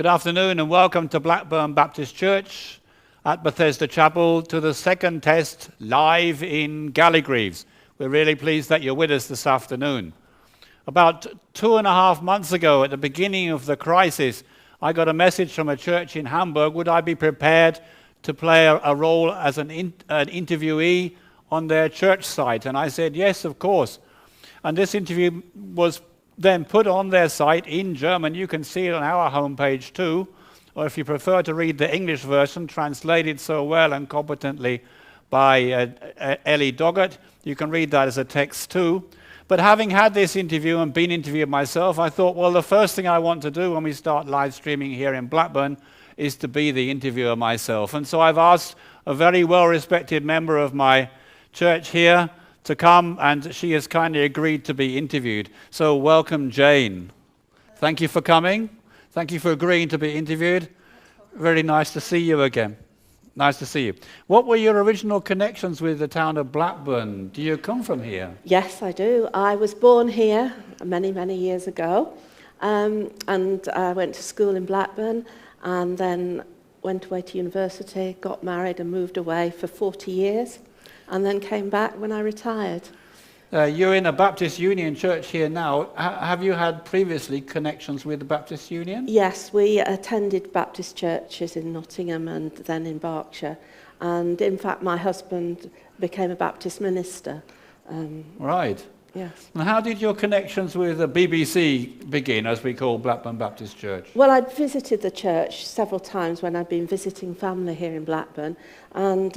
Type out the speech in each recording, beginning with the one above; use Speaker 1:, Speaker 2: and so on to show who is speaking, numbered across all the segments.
Speaker 1: Good afternoon and welcome to Blackburn Baptist Church at Bethesda Chapel to the second test live in Galligreaves. We're really pleased that you're with us this afternoon. About 2.5 months ago, at the beginning of the crisis, I got a message from a church in Hamburg. Would I be prepared to play a role as an interviewee on their church site? And I said, yes, of course. And this interview was then put on their site in German. You can see it on our homepage too, or if you prefer to read the English version, translated so well and competently by Ellie Doggett, you can read that as a text too. But having had this interview and been interviewed myself, I thought, well, the first thing I want to do when we start live streaming here in Blackburn is to be the interviewer myself. And so I've asked a very well-respected member of my church here to come, and she has kindly agreed to be interviewed. So welcome, Jane. Thank you for coming. Thank you for agreeing to be interviewed. Very nice to see you again. Nice to see you. What were your original connections with the town of Blackburn? Do you come from here?
Speaker 2: Yes, I do. I was born here many, many years ago, and I went to school in Blackburn, and then went away to university, got married and moved away for 40 years. And then came back when I retired.
Speaker 1: You're in a Baptist Union church here now. Have you had previously connections with the Baptist Union?
Speaker 2: Yes, we attended Baptist churches in Nottingham and then in Berkshire. And in fact, my husband became a Baptist minister.
Speaker 1: Right.
Speaker 2: Yes.
Speaker 1: And how did your connections with the BBC begin, as we call Blackburn Baptist Church?
Speaker 2: Well, I'd visited the church several times when I'd been visiting family here in Blackburn. And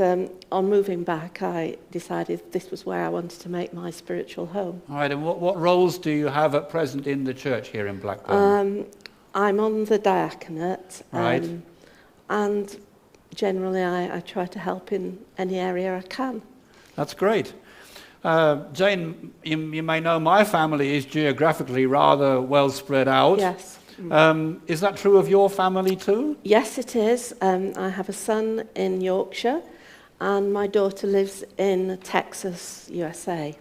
Speaker 2: on moving back, I decided this was where I wanted to make my spiritual home.
Speaker 1: All right, and what roles do you have at present in the church here in Blackburn?
Speaker 2: I'm on the diaconate.
Speaker 1: Right.
Speaker 2: And generally, I try to help in any area I can.
Speaker 1: That's great. Jane, you may know my family is geographically rather well spread out.
Speaker 2: Yes.
Speaker 1: Is that true of your family too?
Speaker 2: Yes, it is. I have a son in Yorkshire, and my daughter lives in Texas, USA.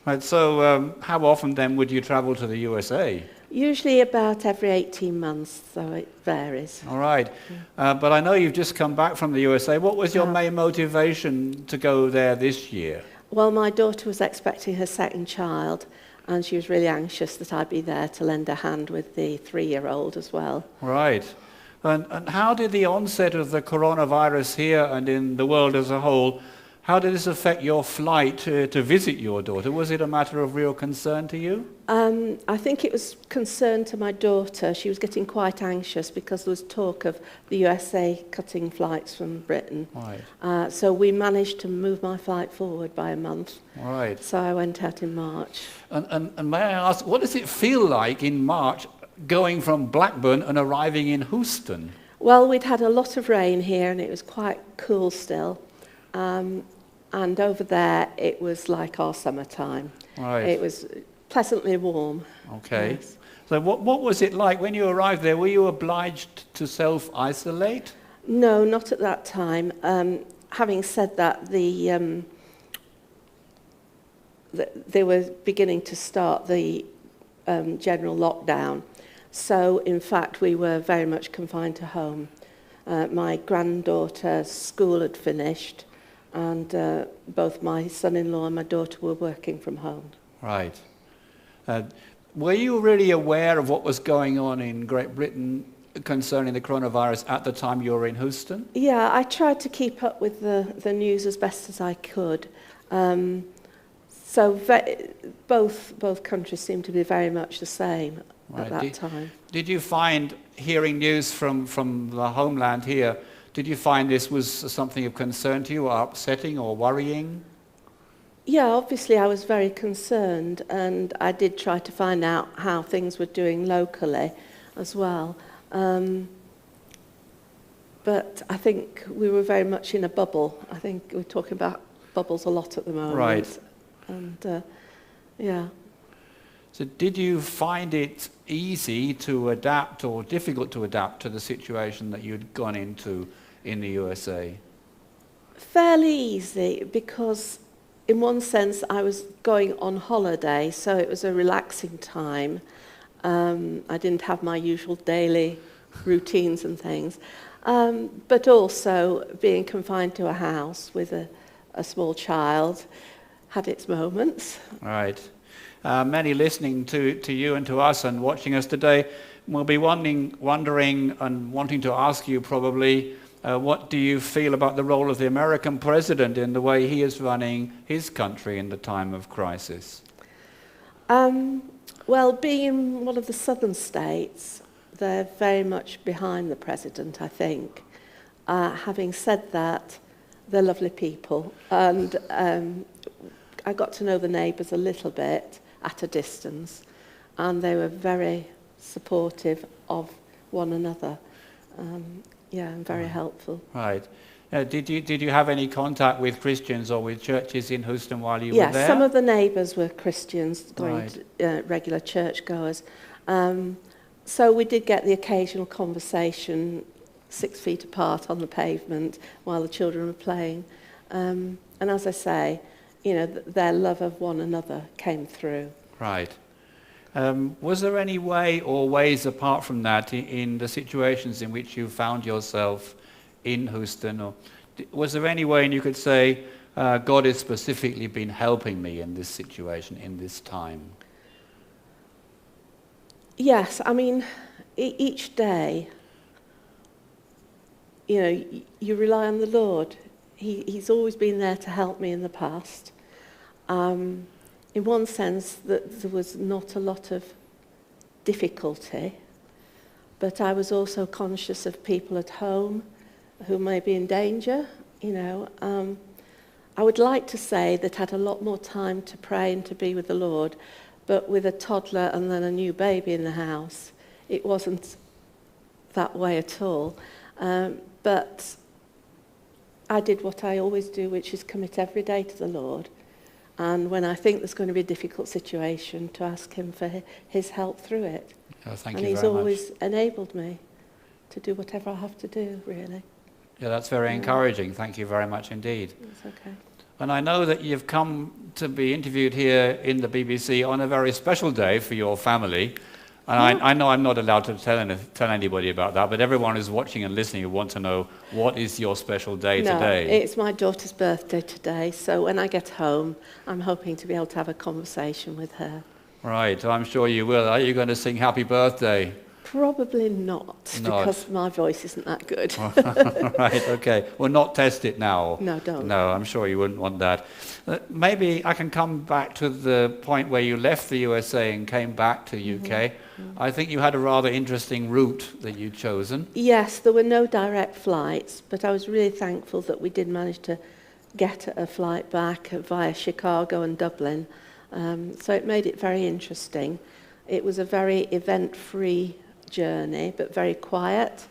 Speaker 1: Right. So how often then would you travel to the USA?
Speaker 2: Usually about every 18 months, so it varies.
Speaker 1: All right. But I know you've just come back from the USA. What was your main motivation to go there this year?
Speaker 2: Well, my daughter was expecting her second child, and she was really anxious that I'd be there to lend a hand with the 3-year-old as well.
Speaker 1: Right. And how did the onset of the coronavirus here and in the world as a whole, how did this affect your flight to visit your daughter? Was it a matter of real concern to you?
Speaker 2: I think it was concern to my daughter. She was getting quite anxious because there was talk of the USA cutting flights from Britain.
Speaker 1: Right.
Speaker 2: So we managed to move my flight forward by a month.
Speaker 1: Right.
Speaker 2: So I went out in March.
Speaker 1: And may I ask, what does it feel like in March going from Blackburn and arriving in Houston?
Speaker 2: Well, we'd had a lot of rain here and it was quite cool still. And over there, it was like our summertime.
Speaker 1: Right.
Speaker 2: It was pleasantly warm.
Speaker 1: Okay.
Speaker 2: Yes.
Speaker 1: So what was it like when you arrived there? Were you obliged to self-isolate?
Speaker 2: No, not at that time. Having said that, they were beginning to start the general lockdown. So, in fact, we were very much confined to home. My granddaughter's school had finished, and both my son-in-law and my daughter were working from home.
Speaker 1: Right. Were you really aware of what was going on in Great Britain concerning the coronavirus at the time you were in Houston?
Speaker 2: Yeah, I tried to keep up with the news as best as I could. Both countries seemed to be very much the same at that time.
Speaker 1: Did you find, hearing news from the homeland here, did you find this was something of concern to you, or upsetting or worrying?
Speaker 2: Yeah, obviously I was very concerned, and I did try to find out how things were doing locally as well. But I think we were very much in a bubble. I think we're talking about bubbles a lot at the moment.
Speaker 1: Right.
Speaker 2: And yeah.
Speaker 1: So did you find it easy to adapt or difficult to adapt to the situation that you'd gone into in the USA?
Speaker 2: Fairly easy, because in one sense I was going on holiday, so it was a relaxing time. I didn't have my usual daily routines and things. But also being confined to a house with a small child had its moments.
Speaker 1: Right. Many listening to you and to us and watching us today will be wondering and wanting to ask you probably, what do you feel about the role of the American president in the way he is running his country in the time of crisis?
Speaker 2: Well, being in one of the southern states, they're very much behind the president, I think. Having said that, they're lovely people. And I got to know the neighbours a little bit at a distance, and they were very supportive of one another. And very helpful.
Speaker 1: Right. Did you have any contact with Christians or with churches in Houston while you were there?
Speaker 2: Yes, some of the neighbours were Christians, going
Speaker 1: Right.
Speaker 2: to regular churchgoers. So we did get the occasional conversation 6 feet apart on the pavement while the children were playing. And as I say, their love of one another came through.
Speaker 1: Right. Was there any way or ways apart from that in the situations in which you found yourself in Houston? Or was there any way you could say, God has specifically been helping me in this situation, in this time?
Speaker 2: Yes, I mean, each day, you rely on the Lord. He's always been there to help me in the past. In one sense, that there was not a lot of difficulty, but I was also conscious of people at home who may be in danger. I would like to say that I had a lot more time to pray and to be with the Lord, but with a toddler and then a new baby in the house, it wasn't that way at all. But I did what I always do, which is commit every day to the Lord. And when I think there's going to be a difficult situation, to ask him for his help through it.
Speaker 1: Oh, thank
Speaker 2: and
Speaker 1: you
Speaker 2: he's
Speaker 1: very much.
Speaker 2: always enabled me to do whatever I have to do, really.
Speaker 1: Yeah, that's very encouraging. Thank you very much indeed.
Speaker 2: It's okay.
Speaker 1: And I know that you've come to be interviewed here in the BBC on a very special day for your family. And I know I'm not allowed to tell anybody about that, but everyone who's watching and listening will want to know, what is your special day today?
Speaker 2: No, it's my daughter's birthday today, so when I get home, I'm hoping to be able to have a conversation with her.
Speaker 1: Right, I'm sure you will. Are you going to sing happy birthday?
Speaker 2: Probably not, because my voice isn't that good.
Speaker 1: Right, okay. Well, not test it now.
Speaker 2: No, don't.
Speaker 1: No, I'm sure you wouldn't want that. Maybe I can come back to the point where you left the USA and came back to UK. I think you had a rather interesting route that you'd chosen.
Speaker 2: Yes, there were no direct flights, but I was really thankful that we did manage to get a flight back via Chicago and Dublin. So it made it very interesting. It was a very event-free journey, but very quiet.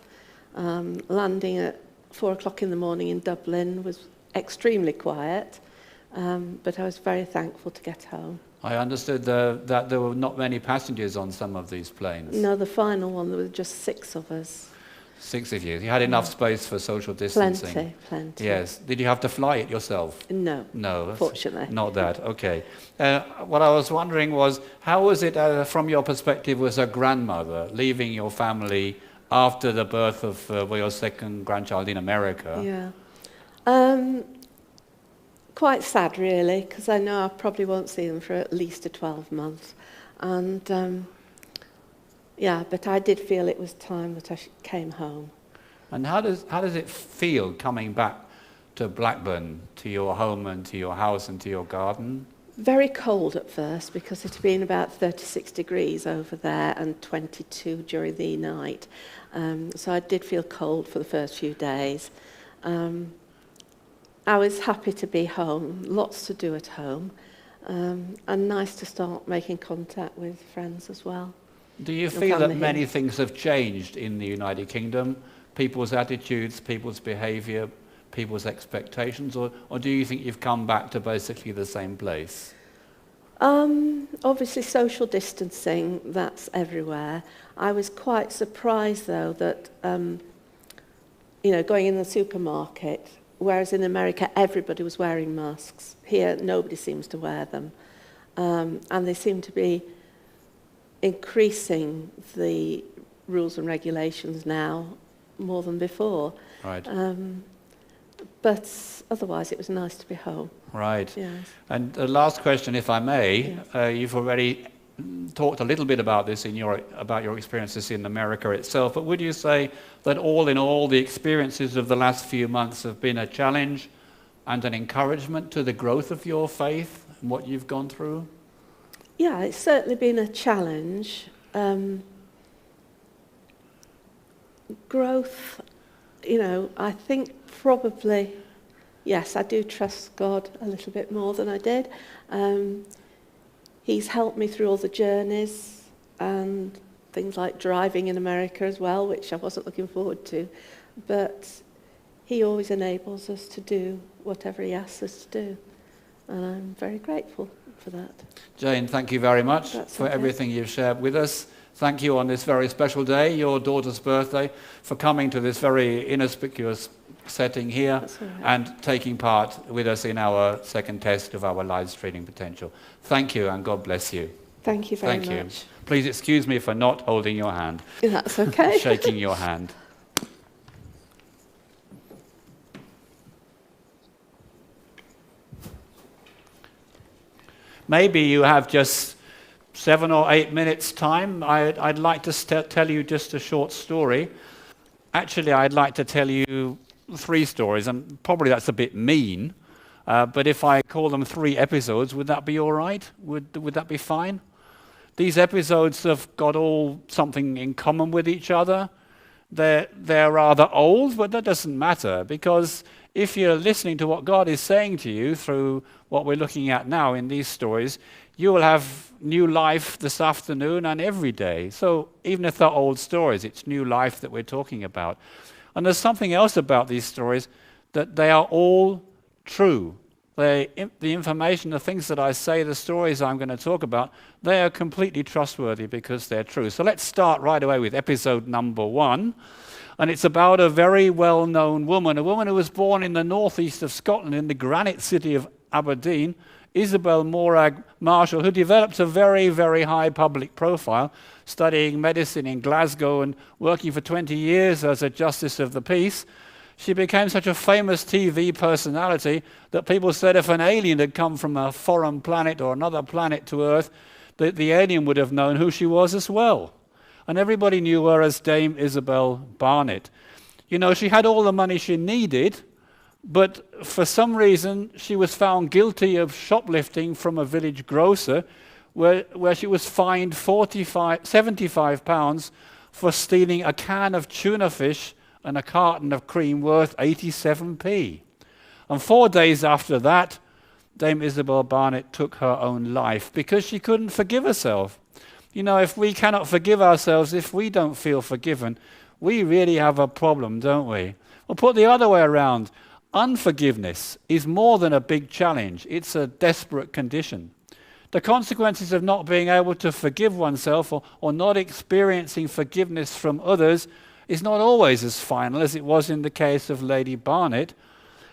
Speaker 2: Landing at 4 o'clock in the morning in Dublin was extremely quiet, but I was very thankful to get home.
Speaker 1: I understood that there were not many passengers on some of these planes.
Speaker 2: No, the final one, there were just 6 of us.
Speaker 1: 6 of you. You had enough space for social distancing.
Speaker 2: Plenty.
Speaker 1: Yes. Did you have to fly it yourself?
Speaker 2: No.
Speaker 1: No.
Speaker 2: Fortunately.
Speaker 1: Not that. Okay. What I was wondering was, how was it from your perspective as a grandmother, leaving your family after the birth of your second grandchild in America?
Speaker 2: Yeah. Quite sad, really, because I know I probably won't see them for at least 12 months. And but I did feel it was time that I came home. And
Speaker 1: how does it feel coming back to Blackburn, to your home and to your house and to your garden?
Speaker 2: Very cold at first, because it had been about 36 degrees over there and 22 during the night. So I did feel cold for the first few days. I was happy to be home, lots to do at home, and nice to start making contact with friends as well.
Speaker 1: Do you feel that many things have changed in the United Kingdom? People's attitudes, people's behaviour, people's expectations, or do you think you've come back to basically the same place?
Speaker 2: Obviously social distancing, that's everywhere. I was quite surprised though that, going in the supermarket, whereas in America everybody was wearing masks, here nobody seems to wear them. And they seem to be increasing the rules and regulations now more than before.
Speaker 1: Right.
Speaker 2: But otherwise, it was nice to be home.
Speaker 1: Right.
Speaker 2: Yes.
Speaker 1: And the last question, if I may, you've already talked a little bit about this about your experiences in America itself, but would you say that all in all, the experiences of the last few months have been a challenge and an encouragement to the growth of your faith and what you've gone through?
Speaker 2: Yeah, it's certainly been a challenge. Growth, I think probably, yes, I do trust God a little bit more than I did. He's helped me through all the journeys and things like driving in America as well, which I wasn't looking forward to. But he always enables us to do whatever he asks us to do. And I'm very grateful for that.
Speaker 1: Jane, thank you very much for everything you've shared with us. Thank you on this very special day, your daughter's birthday, for coming to this very inauspicious setting here and taking part with us in our second test of our live streaming potential. Thank you, and God bless you.
Speaker 2: Thank you very
Speaker 1: much.
Speaker 2: Thank you.
Speaker 1: Please excuse me for not holding your hand.
Speaker 2: That's okay.
Speaker 1: Shaking your hand. Maybe you have just 7 or 8 minutes time. I'd like to tell you just a short story. Actually, I'd like to tell you 3 stories, and probably that's a bit mean, but if I call them 3 episodes, would that be all right? Would that be fine? These episodes have got all something in common with each other. They're rather old, but that doesn't matter, because if you're listening to what God is saying to you through what we're looking at now in these stories, you will have new life this afternoon and every day. So even if they're old stories, it's new life that we're talking about. And there's something else about these stories, that they are all true. The information, the things that I say, the stories I'm going to talk about, they are completely trustworthy because they're true. So let's start right away with episode number 1. And it's about a very well-known woman, a woman who was born in the northeast of Scotland in the granite city of Aberdeen, Isabel Morag Marshall, who developed a very, very high public profile, studying medicine in Glasgow and working for 20 years as a justice of the peace. She became such a famous TV personality that people said if an alien had come from a foreign planet or another planet to Earth, that the alien would have known who she was as well. And everybody knew her as Dame Isabel Barnett. She had all the money she needed, but for some reason she was found guilty of shoplifting from a village grocer where she was fined £75 for stealing a can of tuna fish and a carton of cream worth 87p. And 4 days after that, Dame Isabel Barnett took her own life because she couldn't forgive herself. If we cannot forgive ourselves, if we don't feel forgiven, we really have a problem, don't we? Well, put the other way around. Unforgiveness is more than a big challenge. It's a desperate condition. The consequences of not being able to forgive oneself or not experiencing forgiveness from others is not always as final as it was in the case of Lady Barnett,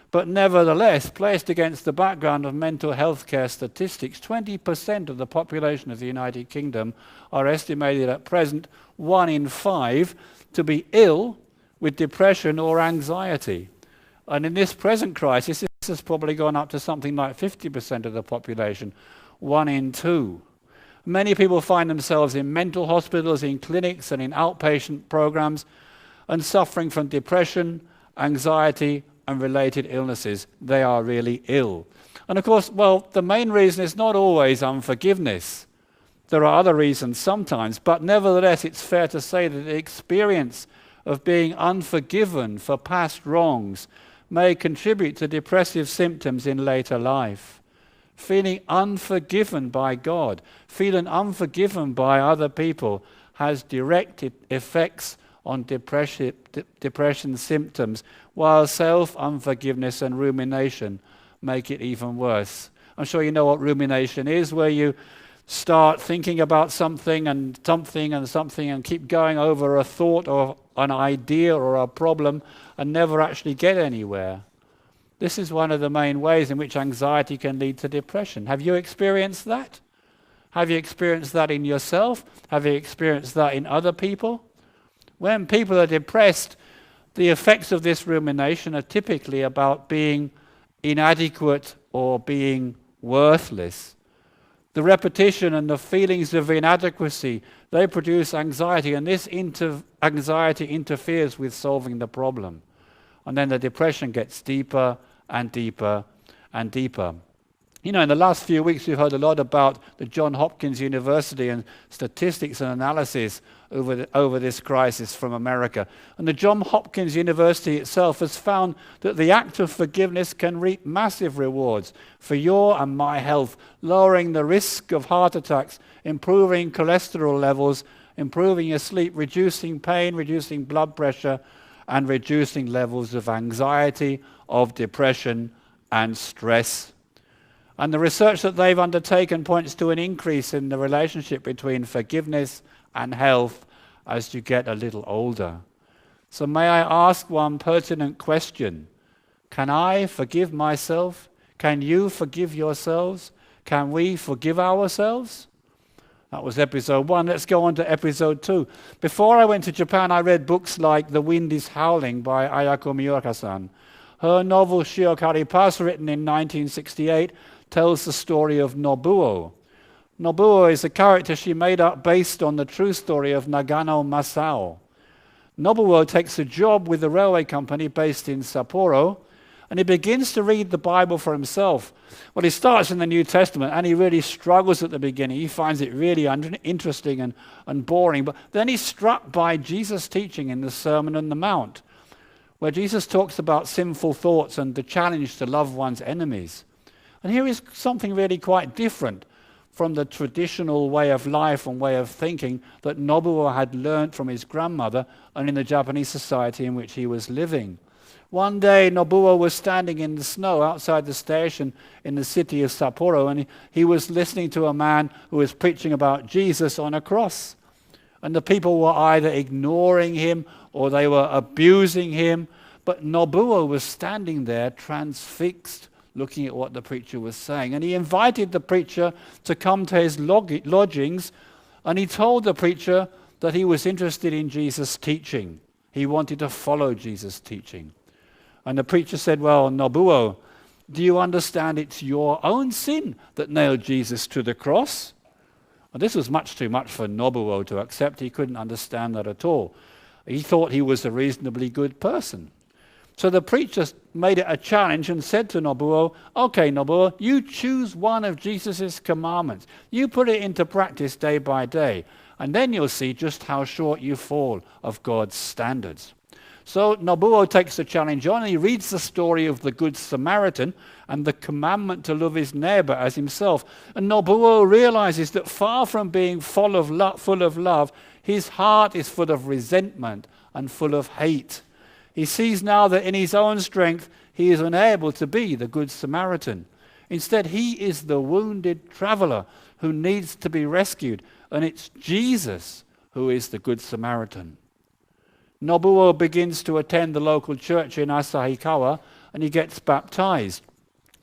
Speaker 1: but nevertheless, placed against the background of mental health care statistics, 20% of the population of the United Kingdom are estimated at present, 1 in 5, to be ill with depression or anxiety. And in this present crisis, this has probably gone up to something like 50% of the population, 1 in 2. Many people find themselves in mental hospitals, in clinics and in outpatient programs, and suffering from depression, anxiety, and related illnesses. They are really ill. And of course, the main reason is not always unforgiveness. There are other reasons sometimes, but nevertheless, it's fair to say that the experience of being unforgiven for past wrongs may contribute to depressive symptoms in later life. Feeling unforgiven by God, feeling unforgiven by other people has direct effects on depression symptoms, while self-unforgiveness and rumination make it even worse. I'm sure you know what rumination is, where you start thinking about something and something and something and keep going over a thought or an idea or a problem and never actually get anywhere. This is one of the main ways in which anxiety can lead to depression. Have you experienced that? Have you experienced that in yourself? Have you experienced that in other people? When people are depressed, the effects of this rumination are typically about being inadequate or being worthless. The repetition and the feelings of inadequacy, they produce anxiety, and this anxiety interferes with solving the problem. And then the depression gets deeper and deeper and deeper. You know, in the last few weeks, we've heard a lot about the Johns Hopkins University and statistics and analysis over this crisis from America. And the Johns Hopkins University itself has found that the act of forgiveness can reap massive rewards for your and my health, lowering the risk of heart attacks, improving cholesterol levels, improving your sleep, reducing pain, reducing blood pressure, and reducing levels of anxiety, of depression, and stress. And the research that they've undertaken points to an increase in the relationship between forgiveness and health as you get a little older. So may I ask one pertinent question? Can I forgive myself? Can you forgive yourselves? Can we forgive ourselves? That was episode 1. Let's go on to episode 2. Before I went to Japan, I read books like The Wind is Howling by Ayako Miyake-san. Her novel Shiokari Pass, written in 1968, tells the story of Nobuo. Nobuo is a character she made up based on the true story of Nagano Masao. Nobuo takes a job with a railway company based in Sapporo, and he begins to read the Bible for himself. Well, he starts in the New Testament, and he really struggles at the beginning. He finds it really interesting and boring, but then he's struck by Jesus' teaching in the Sermon on the Mount, where Jesus talks about sinful thoughts and the challenge to love one's enemies. And here is something really quite different from the traditional way of life and way of thinking that Nobuo had learned from his grandmother and in the Japanese society in which he was living. One day, Nobuo was standing in the snow outside the station in the city of Sapporo, and he was listening to a man who was preaching about Jesus on a cross. And the people were either ignoring him or they were abusing him, but Nobuo was standing there transfixed, looking at what the preacher was saying. And he invited the preacher to come to his lodgings, and he told the preacher that he was interested in Jesus' teaching. He wanted to follow Jesus' teaching. And the preacher said, well, Nobuo, do you understand it's your own sin that nailed Jesus to the cross? Well, this was much too much for Nobuo to accept. He couldn't understand that at all. He thought he was a reasonably good person. So the preacher made it a challenge and said to Nobuo, okay, Nobuo, you choose one of Jesus' commandments. You put it into practice day by day, and then you'll see just how short you fall of God's standards. So Nobuo takes the challenge on, and he reads the story of the Good Samaritan and the commandment to love his neighbor as himself. And Nobuo realizes that far from being full of love, his heart is full of resentment and full of hate. He sees now that in his own strength, he is unable to be the Good Samaritan. Instead, he is the wounded traveler who needs to be rescued, and it's Jesus who is the Good Samaritan. Nobuo begins to attend the local church in Asahikawa, and he gets baptized.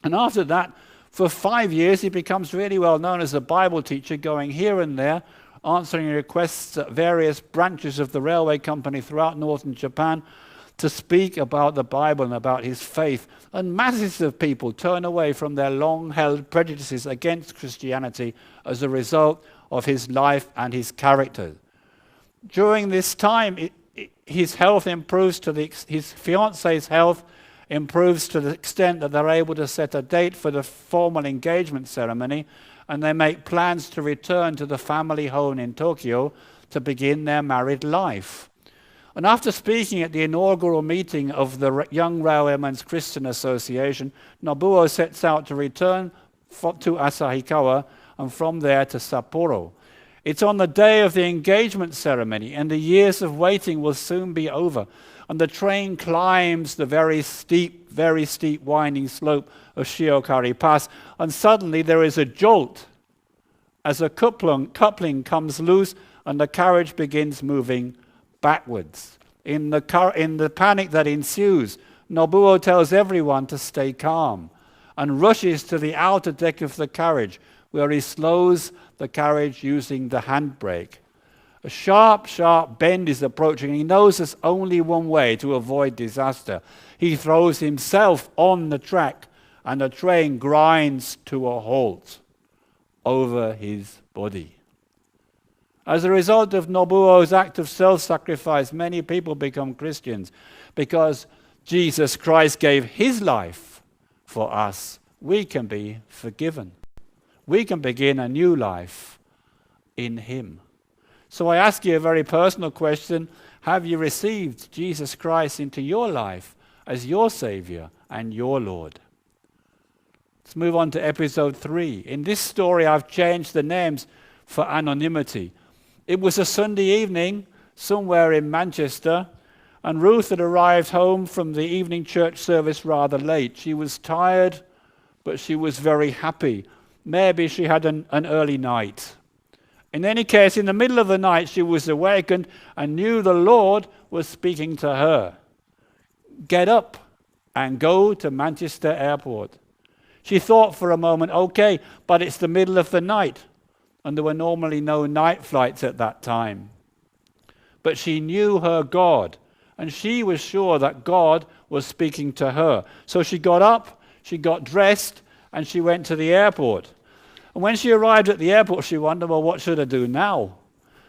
Speaker 1: And after that, for 5 years, he becomes really well known as a Bible teacher, going here and there, answering requests at various branches of the railway company throughout northern Japan, to speak about the Bible and about his faith. And masses of people turn away from their long-held prejudices against Christianity as a result of his life and his character. During this time, his health improves his fiance's health improves to the extent that they're able to set a date for the formal engagement ceremony, and they make plans to return to the family home in Tokyo to begin their married life. And after speaking at the inaugural meeting of the Young Railwaymen's Christian Association, Nobuo sets out to return to Asahikawa and from there to Sapporo. It's on the day of the engagement ceremony, and the years of waiting will soon be over. And the train climbs the very steep winding slope of Shiokari Pass, and suddenly there is a jolt as a coupling comes loose and the carriage begins moving backwards. In the panic that ensues, Nobuo tells everyone to stay calm and rushes to the outer deck of the carriage, where he slows the carriage using the handbrake. A sharp, sharp bend is approaching. He knows there's only one way to avoid disaster. He throws himself on the track, and the train grinds to a halt over his body. As a result of Nobuo's act of self-sacrifice, many people become Christians because Jesus Christ gave his life for us. We can be forgiven. We can begin a new life in him. So I ask you a very personal question. Have you received Jesus Christ into your life as your Savior and your Lord? Let's move on to episode 3. In this story, I've changed the names for anonymity. It was a Sunday evening somewhere in Manchester, and Ruth had arrived home from the evening church service rather late. She was tired, but she was very happy. Maybe she had an early night. In any case, in the middle of the night, she was awakened and knew the Lord was speaking to her. Get up and go to Manchester Airport. She thought for a moment, okay, but it's the middle of the night, and there were normally no night flights at that time. But she knew her God, and she was sure that God was speaking to her. So she got up, she got dressed, and she went to the airport. And when she arrived at the airport, she wondered, well, what should I do now?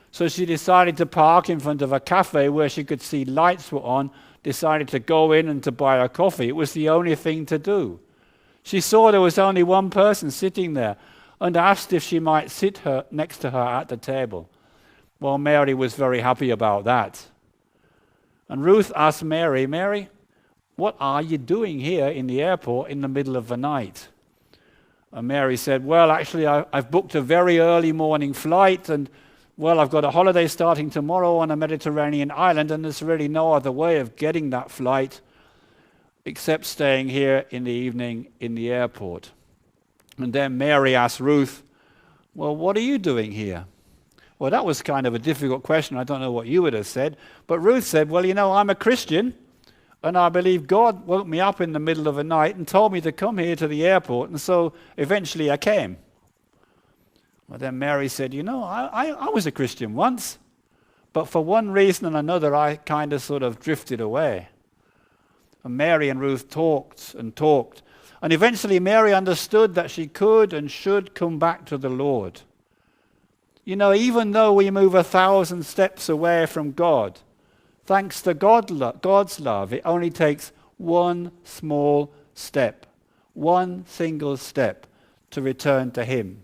Speaker 1: So she decided to park in front of a cafe where she could see lights were on, decided to go in and to buy a coffee. It was the only thing to do. She saw there was only one person sitting there and asked if she might sit next to her at the table. Well, Mary was very happy about that. And Ruth asked Mary, Mary, what are you doing here in the airport in the middle of the night? And Mary said, well, actually, I've booked a very early morning flight, and, well, I've got a holiday starting tomorrow on a Mediterranean island, and there's really no other way of getting that flight except staying here in the evening in the airport. And then Mary asked Ruth, well, what are you doing here? Well, that was kind of a difficult question. I don't know what you would have said. But Ruth said, well, I'm a Christian, and I believe God woke me up in the middle of the night and told me to come here to the airport, and so eventually I came. Well, then Mary said, I was a Christian once, but for one reason and another, I kind of sort of drifted away. And Mary and Ruth talked and talked, and eventually Mary understood that she could and should come back to the Lord. Even though we move 1,000 steps away from God, thanks to God's love, it only takes one small step, one single step to return to him.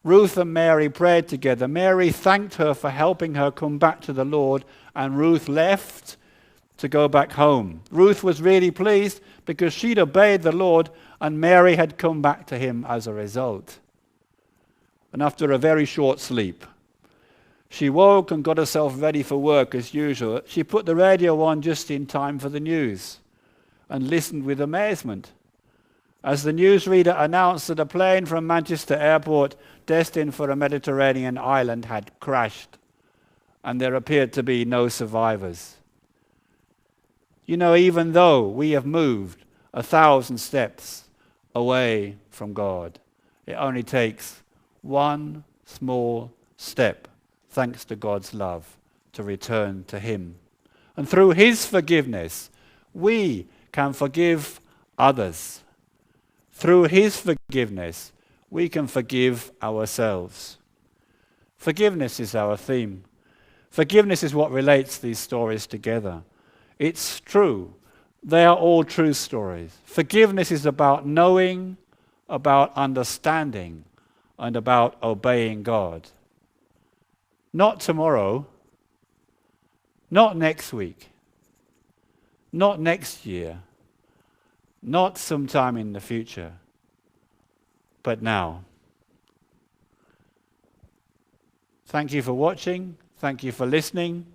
Speaker 1: Ruth and Mary prayed together. Mary thanked her for helping her come back to the Lord, and Ruth left to go back home. Ruth was really pleased because she'd obeyed the Lord, and Mary had come back to him as a result. And after a very short sleep, she woke and got herself ready for work as usual. She put the radio on just in time for the news and listened with amazement as the newsreader announced that a plane from Manchester Airport destined for a Mediterranean island had crashed, and there appeared to be no survivors. Even though we have moved 1,000 steps away from God, it only takes one small step, thanks to God's love, to return to him. And through his forgiveness, we can forgive others. Through his forgiveness, we can forgive ourselves. Forgiveness is our theme. Forgiveness is what relates these stories together. It's true. They are all true stories. Forgiveness is about knowing, about understanding, and about obeying God. Not tomorrow, not next week, not next year, not sometime in the future, but now. Thank you for watching. Thank you for listening.